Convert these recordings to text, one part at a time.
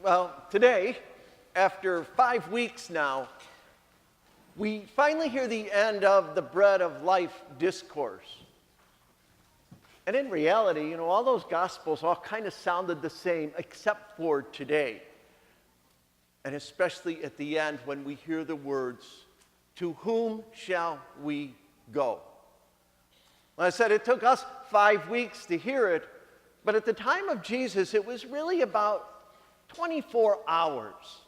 Well, today, after 5 weeks now, we finally hear the end of the Bread of Life discourse. And in reality, all those Gospels all kind of sounded the same, except for today. And especially at the end when we hear the words, "To whom shall we go?" Well, I said it took us 5 weeks to hear it, but at the time of Jesus, it was really about 24 hours.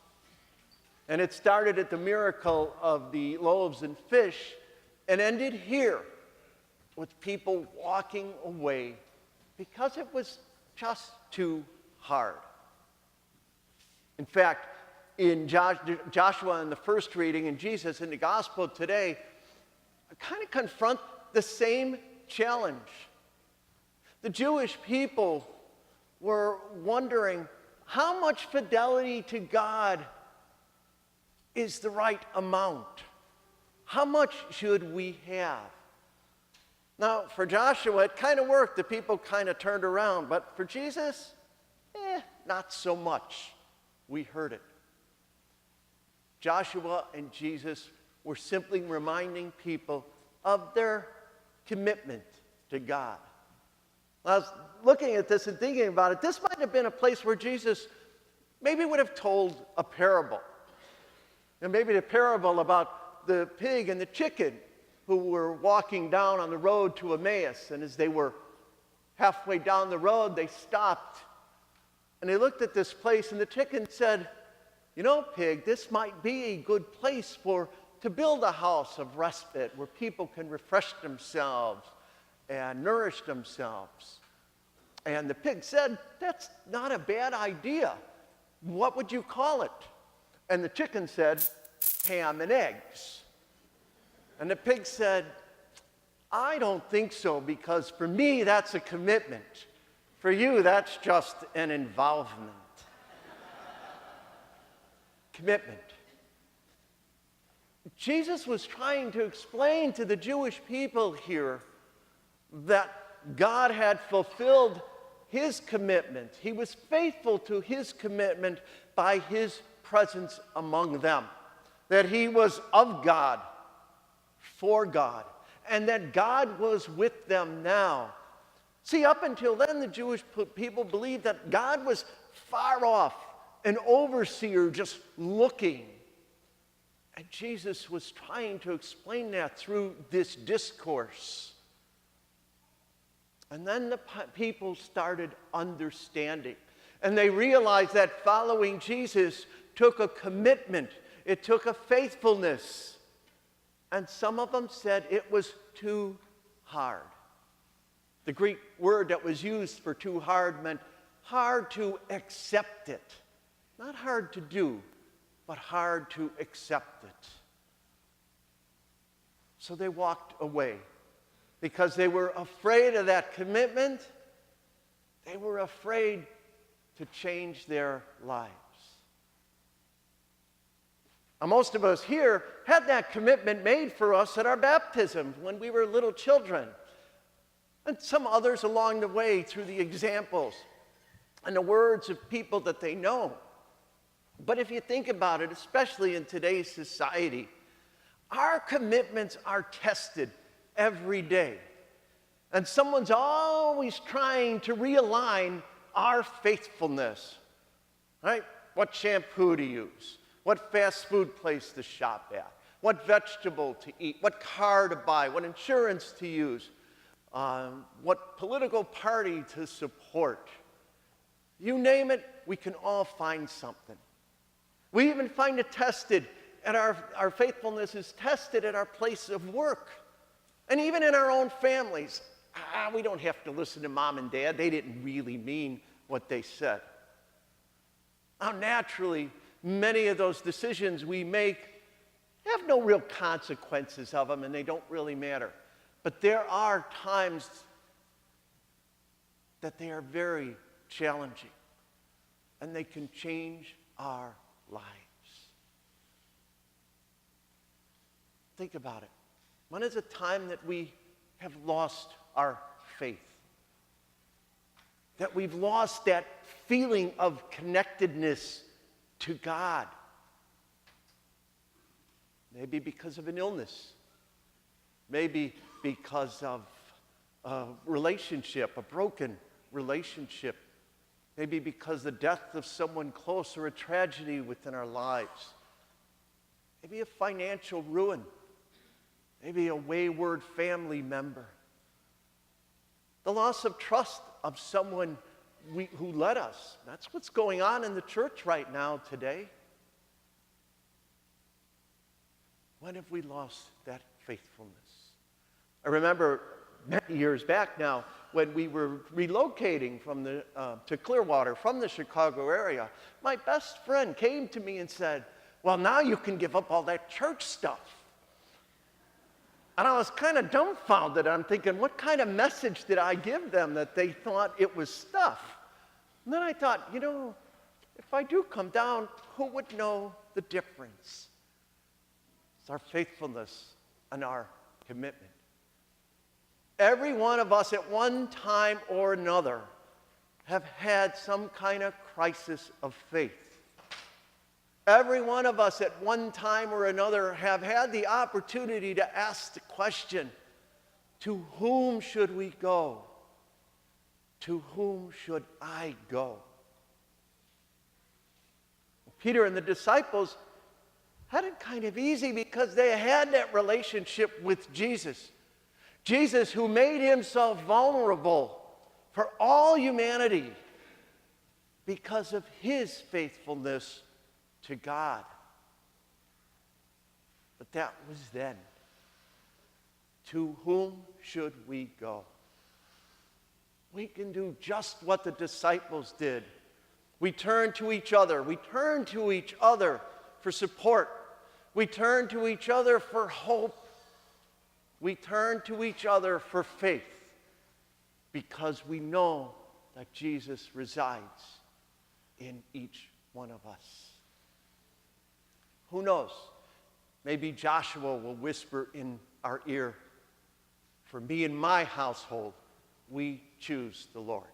And it started at the miracle of the loaves and fish and ended here with people walking away because it was just too hard. In fact, in Joshua in the first reading and Jesus in the gospel today, kind of confront the same challenge. The Jewish people were wondering, how much fidelity to God is the right amount? How much should we have? Now, for Joshua, it kind of worked. The people kind of turned around. But for Jesus, not so much. We heard it. Joshua and Jesus were simply reminding people of their commitment to God. I was looking at this and thinking about it. This might have been a place where Jesus maybe would have told a parable. And maybe the parable about the pig and the chicken who were walking down on the road to Emmaus. And as they were halfway down the road, they stopped. And they looked at this place, and the chicken said, "Pig, this might be a good place to build a house of respite where people can refresh themselves and nourish themselves." And the pig said, "That's not a bad idea. What would you call it?" And the chicken said, "Ham and eggs." And the pig said, "I don't think so, because for me, that's a commitment. For you, that's just an involvement." Commitment. Jesus was trying to explain to the Jewish people here that God had fulfilled his commitment. He was faithful to his commitment by his presence among them. That he was of God, for God, and that God was with them now. See, up until then, the Jewish people believed that God was far off, an overseer just looking. And Jesus was trying to explain that through this discourse. And then the people started understanding. And they realized that following Jesus took a commitment. It took a faithfulness. And some of them said it was too hard. The Greek word that was used for too hard meant hard to accept it. Not hard to do, but hard to accept it. So they walked away because they were afraid of that commitment. They were afraid to change their lives. Now, most of us here had that commitment made for us at our baptism when we were little children. And some others along the way through the examples and the words of people that they know. But if you think about it, especially in today's society, our commitments are tested every day. And someone's always trying to realign our faithfulness. Right? What shampoo to use, what fast food place to shop at, what vegetable to eat, what car to buy, what insurance to use, what political party to support. You name it, we can all find something. We even find it tested, and our faithfulness is tested at our place of work. And even in our own families. We don't have to listen to mom and dad. They didn't really mean what they said. Now, naturally, many of those decisions we make have no real consequences of them, and they don't really matter. But there are times that they are very challenging, and they can change our lives. Think about it. When is a time that we have lost our faith? that we've lost that feeling of connectedness to God. Maybe because of an illness. Maybe because of a relationship, a broken relationship. Maybe because the death of someone close or a tragedy within our lives. Maybe a financial ruin. Maybe a wayward family member. The loss of trust of someone who led us. That's what's going on in the church right now today. When have we lost that faithfulness? I remember many years back now when we were relocating to Clearwater from the Chicago area. My best friend came to me and said, well, now you can give up all that church stuff. And I was kind of dumbfounded. I'm thinking, what kind of message did I give them that they thought it was stuff? And then I thought, if I do come down, who would know the difference? It's our faithfulness and our commitment. Every one of us at one time or another have had some kind of crisis of faith. Every one of us at one time or another have had the opportunity to ask the question, to whom should we go? To whom should I go? Peter and the disciples had it kind of easy because they had that relationship with Jesus. Jesus, who made himself vulnerable for all humanity because of his faithfulness to God. But that was then. To whom should we go? We can do just what the disciples did. We turn to each other. We turn to each other for support. We turn to each other for hope. We turn to each other for faith because we know that Jesus resides in each one of us. Who knows? Maybe Joshua will whisper in our ear, for me and my household, we choose the Lord.